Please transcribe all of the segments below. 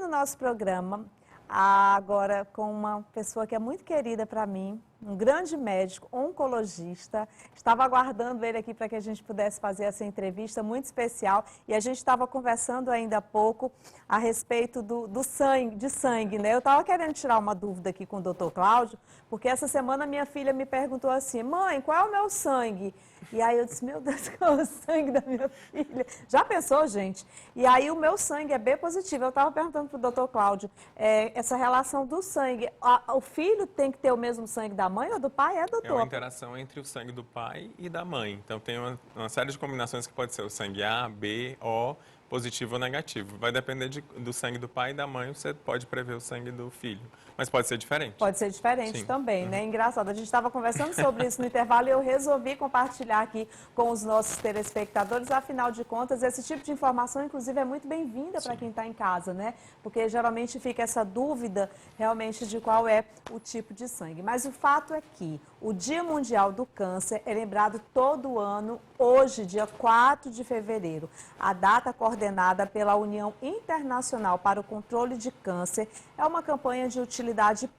no nosso programa, agora com uma pessoa que é muito querida para mim, um grande médico, oncologista. Estava aguardando ele aqui para que a gente pudesse fazer essa entrevista muito especial. E a gente estava conversando ainda há pouco a respeito do sangue, né? Eu estava querendo tirar uma dúvida aqui com o doutor Cláudio, porque essa semana minha filha me perguntou assim: mãe, qual é o meu sangue? E aí eu disse: meu Deus, qual é o sangue da minha filha? Já pensou, gente? E aí o meu sangue é B positivo. Eu estava perguntando para o doutor Cláudio, essa relação do sangue. O filho tem que ter o mesmo sangue da mãe ou do pai? É, doutor? É uma interação entre o sangue do pai e da mãe. Então tem uma série de combinações que pode ser o sangue A, B, O, positivo ou negativo. Vai depender do sangue do pai e da mãe, você pode prever o sangue do filho. Mas pode ser diferente. Pode ser diferente. Sim. Também, né? Engraçado. A gente estava conversando sobre isso no intervalo e eu resolvi compartilhar aqui com os nossos telespectadores. Afinal de contas, esse tipo de informação, inclusive, é muito bem-vinda para quem está em casa, né? Porque geralmente fica essa dúvida realmente de qual é o tipo de sangue. Mas o fato é que o Dia Mundial do Câncer é lembrado todo ano, hoje, dia 4 de fevereiro. A data coordenada pela União Internacional para o Controle de Câncer é uma campanha de utilidade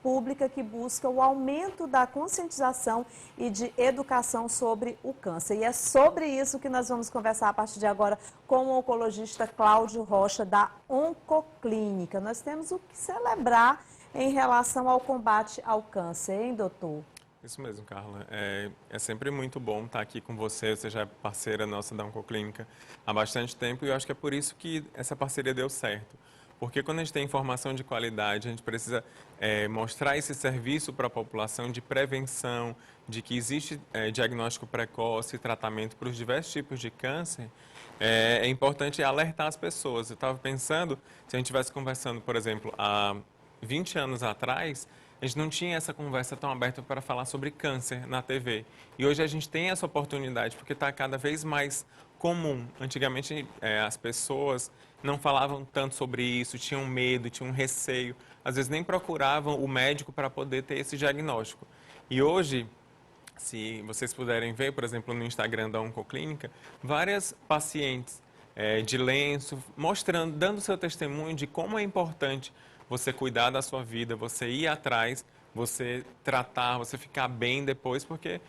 pública que busca o aumento da conscientização e de educação sobre o câncer. E é sobre isso que nós vamos conversar a partir de agora com o oncologista Cláudio Rocha, da Oncoclínica. Nós temos o que celebrar em relação ao combate ao câncer, hein, doutor? Isso mesmo, Carla. É sempre muito bom estar aqui com você. Você já é parceira nossa da Oncoclínica há bastante tempo e eu acho que é por isso que essa parceria deu certo. Porque quando a gente tem informação de qualidade, a gente precisa mostrar esse serviço para a população de prevenção, de que existe diagnóstico precoce e tratamento para os diversos tipos de câncer. É importante alertar as pessoas. Eu estava pensando, se a gente estivesse conversando, por exemplo, há 20 anos atrás, a gente não tinha essa conversa tão aberta para falar sobre câncer na TV. E hoje a gente tem essa oportunidade, porque está cada vez mais comum. Antigamente, as pessoas não falavam tanto sobre isso, tinham medo, tinham receio. Às vezes nem procuravam o médico para poder ter esse diagnóstico. E hoje, se vocês puderem ver, por exemplo, no Instagram da Oncoclínica, várias pacientes de lenço, mostrando, dando seu testemunho de como é importante você cuidar da sua vida, você ir atrás, você tratar, você ficar bem depois, porque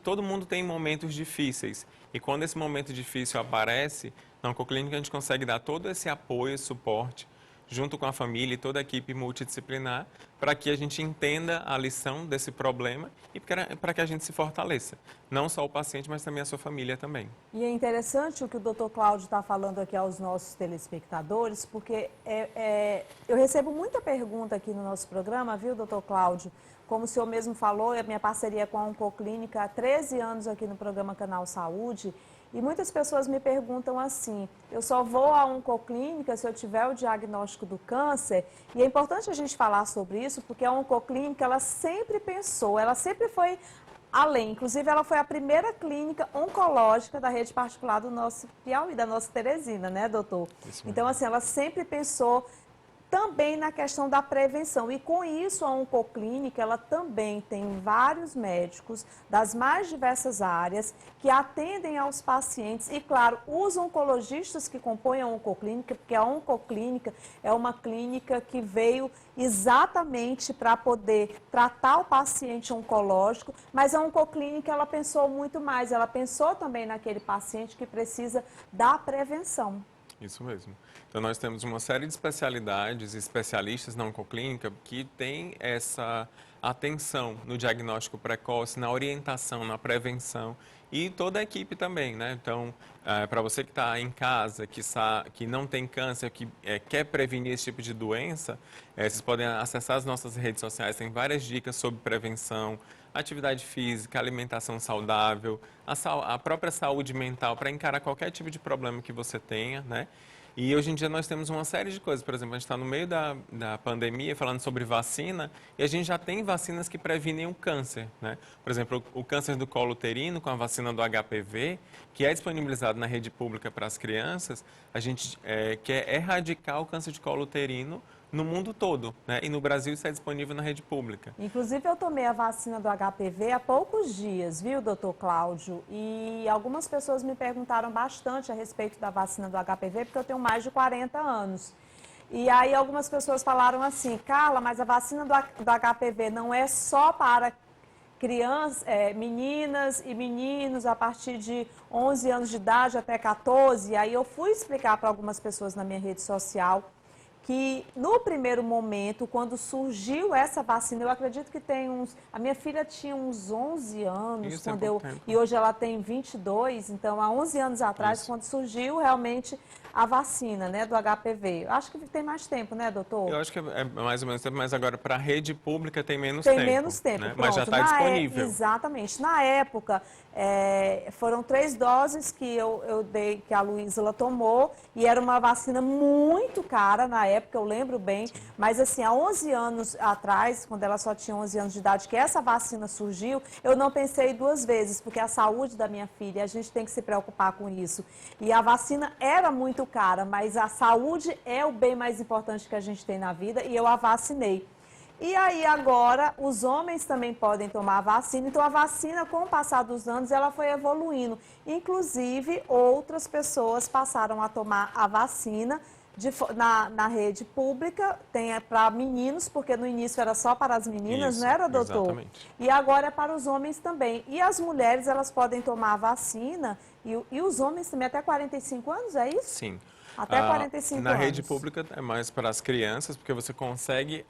todo mundo tem momentos difíceis. E quando esse momento difícil aparece, na Oncoclínica a gente consegue dar todo esse apoio, suporte, junto com a família e toda a equipe multidisciplinar, para que a gente entenda a lição desse problema e para que a gente se fortaleça. Não só o paciente, mas também a sua família também. E é interessante o que o doutor Cláudio está falando aqui aos nossos telespectadores, porque eu recebo muita pergunta aqui no nosso programa, viu, doutor Cláudio? Como o senhor mesmo falou, a minha parceria com a Oncoclínica há 13 anos aqui no programa Canal Saúde. E muitas pessoas me perguntam assim: eu só vou à Oncoclínica se eu tiver o diagnóstico do câncer? E é importante a gente falar sobre isso, porque a Oncoclínica, ela sempre pensou, ela sempre foi além. Inclusive, ela foi a primeira clínica oncológica da rede particular do nosso Piauí, da nossa Teresina, né, doutor? Então, assim, ela sempre pensou também na questão da prevenção. E com isso, a Oncoclínica, ela também tem vários médicos das mais diversas áreas que atendem aos pacientes e, claro, os oncologistas que compõem a Oncoclínica, porque a Oncoclínica é uma clínica que veio exatamente para poder tratar o paciente oncológico, mas a Oncoclínica, ela pensou muito mais, ela pensou também naquele paciente que precisa da prevenção. Isso mesmo. Então, nós temos uma série de especialidades e especialistas na Oncoclínica que têm essa atenção no diagnóstico precoce, na orientação, na prevenção e toda a equipe também, né? Então, para você que está em casa, que não tem câncer, que quer prevenir esse tipo de doença, vocês podem acessar as nossas redes sociais, tem várias dicas sobre prevenção, atividade física, alimentação saudável, a própria saúde mental para encarar qualquer tipo de problema que você tenha, né? E hoje em dia nós temos uma série de coisas. Por exemplo, a gente está no meio da pandemia falando sobre vacina e a gente já tem vacinas que previnem o câncer, né? Por exemplo, o câncer do colo uterino com a vacina do HPV, que é disponibilizado na rede pública para as crianças, a gente quer erradicar o câncer de colo uterino no mundo todo, né? E no Brasil isso é disponível na rede pública. Inclusive, eu tomei a vacina do HPV há poucos dias, viu, doutor Cláudio? E algumas pessoas me perguntaram bastante a respeito da vacina do HPV, porque eu tenho mais de 40 anos. E aí algumas pessoas falaram assim, Carla, mas a vacina do HPV não é só para crianças, meninas e meninos a partir de 11 anos de idade até 14. E aí eu fui explicar para algumas pessoas na minha rede social que no primeiro momento, quando surgiu essa vacina, eu acredito que tem uns... A minha filha tinha uns 11 anos, Isso, quando e hoje ela tem 22, então há 11 anos atrás, Isso. quando surgiu realmente a vacina, né, do HPV. Acho que tem mais tempo, né, doutor? Eu acho que é mais ou menos tempo, mas agora para a rede pública tem menos Tem tempo. menos tempo, né? pronto. Mas já está disponível. Exatamente. Na época, foram 3 doses que eu dei, que a Luísa tomou, e era uma vacina muito cara na época, eu lembro bem. Sim. Mas assim, há 11 anos atrás, quando ela só tinha 11 anos de idade, que essa vacina surgiu, eu não pensei 2 vezes, porque a saúde da minha filha, a gente tem que se preocupar com isso. E a vacina era muito cara, mas a saúde é o bem mais importante que a gente tem na vida, e eu a vacinei. E aí agora os homens também podem tomar a vacina, então a vacina com o passar dos anos ela foi evoluindo. Inclusive outras pessoas passaram a tomar a vacina na rede pública, tem para meninos, porque no início era só para as meninas, Isso, não era, doutor? Exatamente. E agora é para os homens também. E as mulheres elas podem tomar a vacina e os homens também até 45 anos, é isso? Sim. Até 45 Na anos. rede pública é mais para as crianças, porque você consegue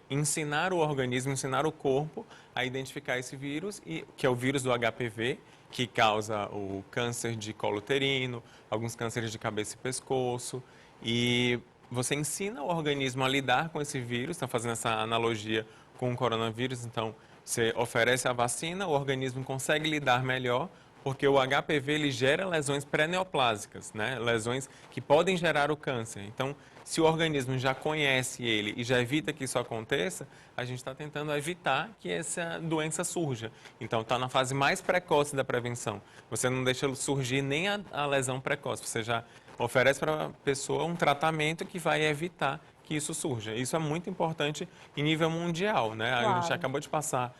ensinar o organismo, ensinar o corpo a identificar esse vírus, que é o vírus do HPV, que causa o câncer de colo uterino, alguns cânceres de cabeça e pescoço. E você ensina o organismo a lidar com esse vírus, está fazendo essa analogia com o coronavírus, então você oferece a vacina, o organismo consegue lidar melhor, porque o HPV ele gera lesões pré-neoplásicas, né? Lesões que podem gerar o câncer. Então, se o organismo já conhece ele e já evita que isso aconteça, a gente está tentando evitar que essa doença surja. Então, está na fase mais precoce da prevenção. Você não deixa surgir nem a lesão precoce, você já oferece para a pessoa um tratamento que vai evitar que isso surja. Isso é muito importante em nível mundial, né? Claro. A gente acabou de passar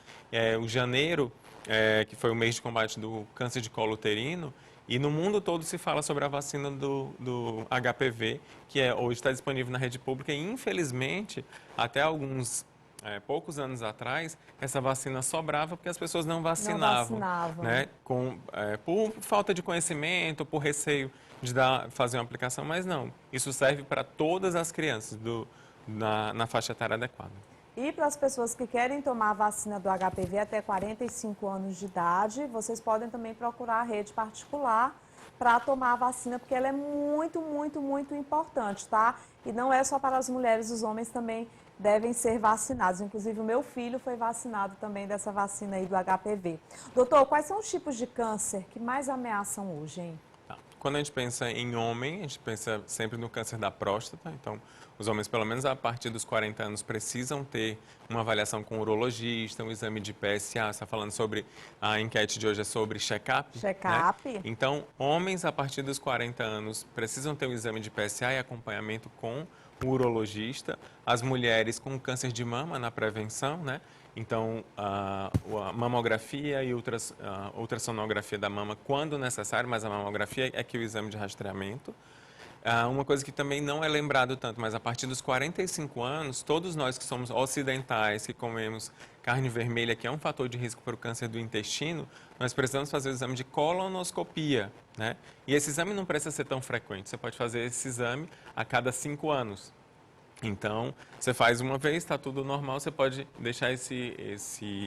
o janeiro, que foi o mês de combate do câncer de colo uterino, e no mundo todo se fala sobre a vacina do HPV, que hoje está disponível na rede pública, e infelizmente, até alguns poucos anos atrás, essa vacina sobrava porque as pessoas não vacinavam. Né? Por falta de conhecimento, por receio de fazer uma aplicação, mas não. Isso serve para todas as crianças na faixa etária adequada. E para as pessoas que querem tomar a vacina do HPV até 45 anos de idade, vocês podem também procurar a rede particular para tomar a vacina, porque ela é muito, muito, muito importante, tá? E não é só para as mulheres, os homens também devem ser vacinados. Inclusive, o meu filho foi vacinado também dessa vacina aí do HPV. Doutor, quais são os tipos de câncer que mais ameaçam hoje, hein? Quando a gente pensa em homem, a gente pensa sempre no câncer da próstata. Então, os homens, pelo menos a partir dos 40 anos, precisam ter uma avaliação com o urologista, um exame de PSA. Você está falando sobre, a enquete de hoje é sobre check-up. Check-up. Né? Então, homens a partir dos 40 anos precisam ter um exame de PSA e acompanhamento com o urologista. As mulheres com câncer de mama na prevenção, né? Então, a mamografia e ultrassonografia da mama, quando necessário, mas a mamografia é que o exame de rastreamento. Uma coisa que também não é lembrado tanto, mas a partir dos 45 anos, todos nós que somos ocidentais, que comemos carne vermelha, que é um fator de risco para o câncer do intestino, nós precisamos fazer o exame de colonoscopia, né? E esse exame não precisa ser tão frequente, você pode fazer esse exame a cada 5 anos. Então, você faz uma vez, está tudo normal, você pode deixar esse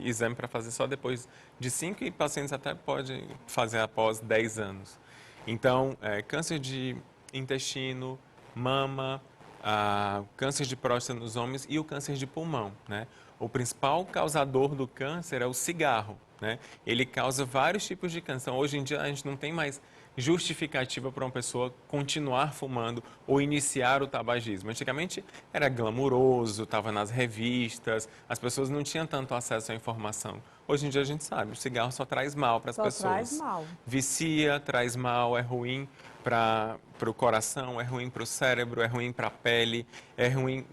exame para fazer só depois de 5 e pacientes até podem fazer após 10 anos. Então, câncer de intestino, mama, câncer de próstata nos homens e o câncer de pulmão, né? O principal causador do câncer é o cigarro, né? Ele causa vários tipos de câncer. Então, hoje em dia, a gente não tem mais justificativa para uma pessoa continuar fumando ou iniciar o tabagismo. Antigamente era glamuroso, estava nas revistas, as pessoas não tinham tanto acesso à informação. Hoje em dia a gente sabe, o cigarro só traz mal para as pessoas. Só traz mal. Vicia, traz mal, é ruim para o coração, é ruim para o cérebro, é ruim para a pele, é ruim.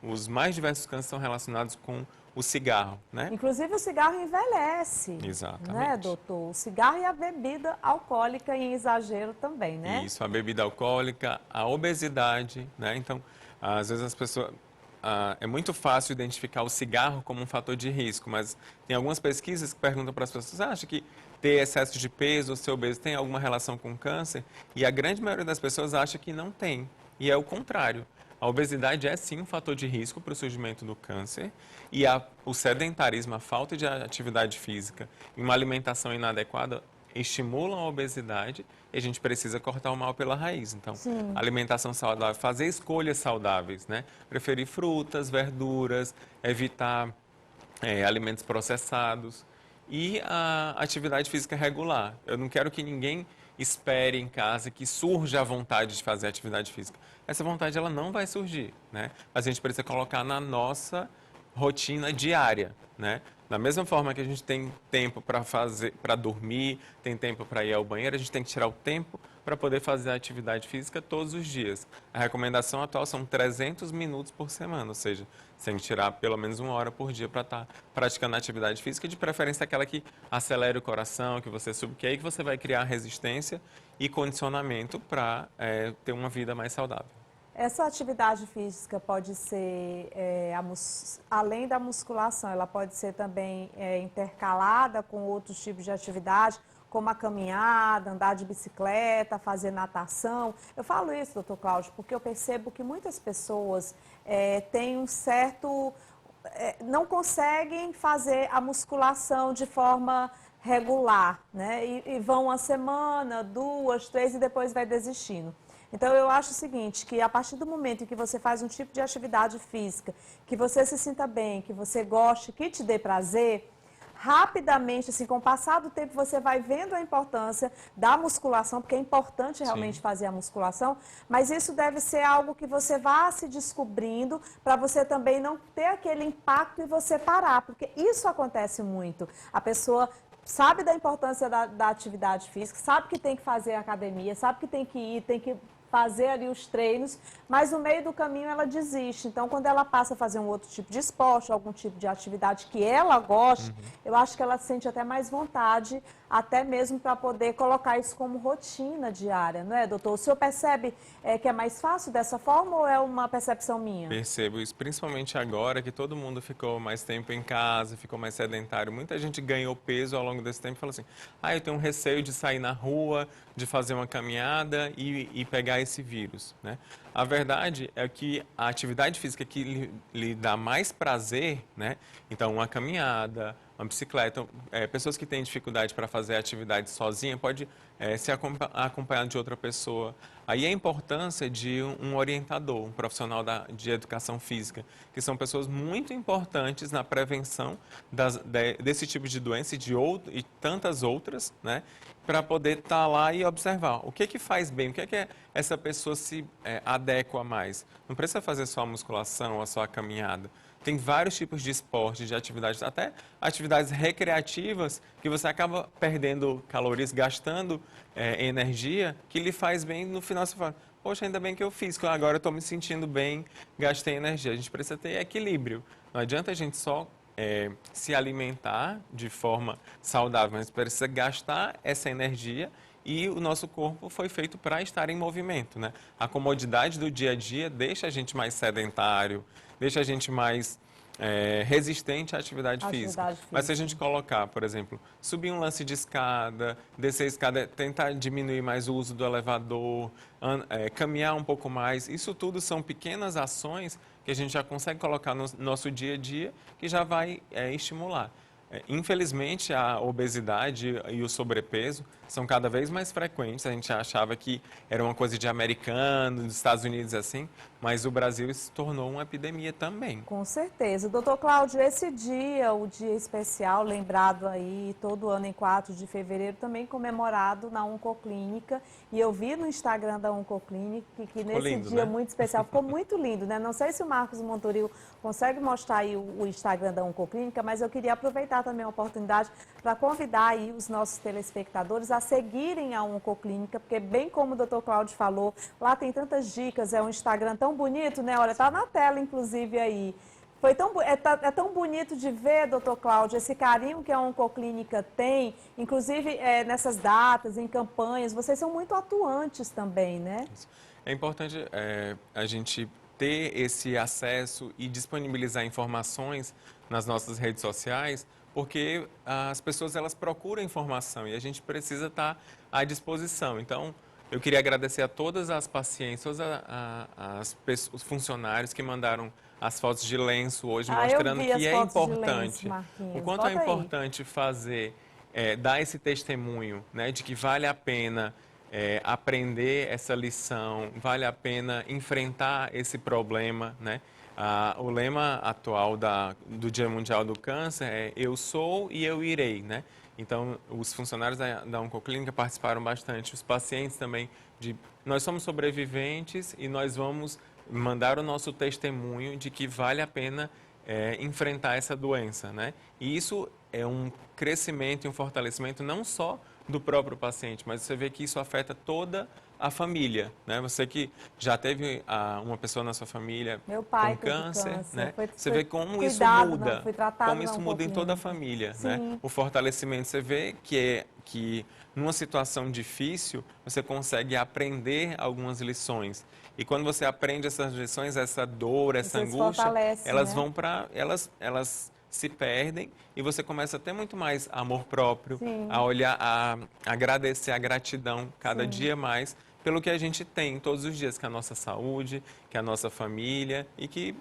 Os mais diversos cânceres são relacionados com o cigarro, né? Inclusive o cigarro envelhece. Exatamente. Né, doutor? O cigarro e a bebida alcoólica em exagero também, né? Isso, a bebida alcoólica, a obesidade, né? Então, Às vezes as pessoas... é muito fácil identificar o cigarro como um fator de risco, mas tem algumas pesquisas que perguntam para as pessoas, você acha que ter excesso de peso ou ser obeso tem alguma relação com câncer? E a grande maioria das pessoas acha que não tem. E é o contrário. A obesidade é sim um fator de risco para o surgimento do câncer e o sedentarismo, a falta de atividade física e uma alimentação inadequada estimulam a obesidade e a gente precisa cortar o mal pela raiz. Então, Sim. alimentação saudável, fazer escolhas saudáveis, né? Preferir frutas, verduras, evitar alimentos processados e a atividade física regular. Eu não quero que ninguém espere em casa que surja a vontade de fazer atividade física. Essa vontade ela não vai surgir, né? Mas a gente precisa colocar na nossa rotina diária, né? Da mesma forma que a gente tem tempo para dormir, tem tempo para ir ao banheiro, a gente tem que tirar o tempo para poder fazer a atividade física todos os dias. A recomendação atual são 300 minutos por semana, ou seja, você tem que tirar pelo menos 1 hora por dia para estar praticando a atividade física, de preferência aquela que acelere o coração, que você suba, que é aí que você vai criar resistência e condicionamento para ter uma vida mais saudável. Essa atividade física pode ser, além da musculação, ela pode ser também intercalada com outros tipos de atividade, como a caminhada, andar de bicicleta, fazer natação. Eu falo isso, doutor Cláudio, porque eu percebo que muitas pessoas têm um certo... não conseguem fazer a musculação de forma regular, né? E vão uma semana, 2, 3 e depois vai desistindo. Então, eu acho o seguinte, que a partir do momento em que você faz um tipo de atividade física, que você se sinta bem, que você goste, que te dê prazer, rapidamente, assim, com o passar do tempo, você vai vendo a importância da musculação, porque é importante realmente fazer a musculação, mas isso deve ser algo que você vá se descobrindo para você também não ter aquele impacto e você parar, porque isso acontece muito. A pessoa sabe da importância da atividade física, sabe que tem que fazer academia, sabe que tem que ir, tem que fazer ali os treinos, mas no meio do caminho ela desiste. Então, quando ela passa a fazer um outro tipo de esporte, algum tipo de atividade que ela goste, eu acho que ela sente até mais vontade, até mesmo para poder colocar isso como rotina diária, não é, doutor? O senhor percebe que é mais fácil dessa forma ou é uma percepção minha? Percebo isso, principalmente agora que todo mundo ficou mais tempo em casa, ficou mais sedentário. Muita gente ganhou peso ao longo desse tempo e falou assim, eu tenho um receio de sair na rua, de fazer uma caminhada e pegar esse vírus, né? A verdade é que a atividade física que lhe dá mais prazer, né? Então, uma caminhada, uma bicicleta, pessoas que têm dificuldade para fazer atividade sozinha, pode se acompanhar de outra pessoa. Aí a importância de um orientador, um profissional de educação física, que são pessoas muito importantes na prevenção desse tipo de doença e tantas outras, né? Para poder estar lá e observar o que faz bem, o que essa pessoa se adequa mais. Não precisa fazer só a musculação ou só a caminhada. Tem vários tipos de esporte, de atividades, até atividades recreativas, que você acaba perdendo calorias, gastando energia, que lhe faz bem. No final você fala, poxa, ainda bem que eu fiz, que agora eu estou me sentindo bem, gastei energia. A gente precisa ter equilíbrio. Não adianta a gente só se alimentar de forma saudável, mas precisa gastar essa energia e o nosso corpo foi feito para estar em movimento, né? A comodidade do dia a dia deixa a gente mais sedentário, deixa a gente mais resistente à atividade física. Mas se a gente colocar, por exemplo, subir um lance de escada, descer a escada, tentar diminuir mais o uso do elevador, caminhar um pouco mais, isso tudo são pequenas ações que a gente já consegue colocar no nosso dia a dia, que já vai estimular. Infelizmente, a obesidade e o sobrepeso são cada vez mais frequentes. A gente achava que era uma coisa de americano, dos Estados Unidos assim, mas o Brasil se tornou uma epidemia também. Com certeza. Doutor Cláudio, esse dia, o dia especial, lembrado aí todo ano em 4 de fevereiro, também comemorado na Oncoclínica. E eu vi no Instagram da Oncoclínica que nesse lindo, dia né? muito especial, ficou muito lindo, né? Não sei se o Marcos Montoril consegue mostrar aí o Instagram da Oncoclínica, mas eu queria aproveitar também a oportunidade para convidar aí os nossos telespectadores a seguirem a Oncoclínica, porque bem como o doutor Cláudio falou, lá tem tantas dicas, é um Instagram tão bonito, né? Olha, tá na tela, inclusive, aí. É tão bonito de ver, doutor Cláudio, esse carinho que a Oncoclínica tem, inclusive nessas datas, em campanhas, vocês são muito atuantes também, né? É importante a gente ter esse acesso e disponibilizar informações nas nossas redes sociais, porque as pessoas elas procuram informação e a gente precisa estar à disposição. Então, eu queria agradecer a todas as pacientes, os funcionários que mandaram as fotos de lenço hoje, mostrando que é importante, o quanto é importante fazer, dar esse testemunho, né, de que vale a pena aprender essa lição, vale a pena enfrentar esse problema, né? O lema atual do Dia Mundial do Câncer é "Eu sou e eu irei", né? Então, os funcionários da Oncoclínica participaram bastante, os pacientes também, nós somos sobreviventes e nós vamos mandar o nosso testemunho de que vale a pena enfrentar essa doença, né? E isso é um crescimento e um fortalecimento não só do próprio paciente, mas você vê que isso afeta toda a família, né? Você que já teve uma pessoa na sua família com câncer, né? Você vê como isso muda, como isso muda em toda a família, né? O fortalecimento, você vê que numa situação difícil, você consegue aprender algumas lições. E quando você aprende essas lições, essa dor, essa angústia, elas vão para elas se perdem e você começa a ter muito mais amor próprio, a olhar, a agradecer, a gratidão cada dia mais pelo que a gente tem todos os dias, que é a nossa saúde, que é a nossa família e que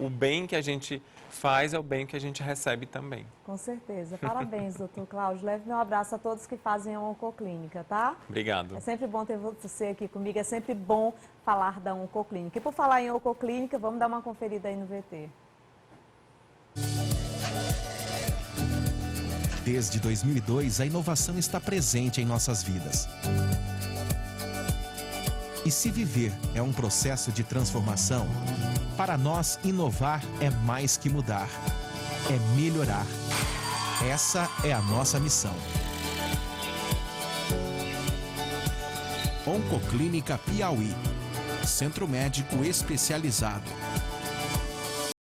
o bem que a gente faz é o bem que a gente recebe também. Com certeza. Parabéns, doutor Cláudio. Leve meu abraço a todos que fazem a Oncoclínica, tá? Obrigado. É sempre bom ter você aqui comigo, é sempre bom falar da Oncoclínica. E por falar em Oncoclínica, vamos dar uma conferida aí no VT. Desde 2002, a inovação está presente em nossas vidas. E se viver é um processo de transformação, para nós, inovar é mais que mudar, é melhorar. Essa é a nossa missão. Oncoclínica Piauí, centro médico especializado.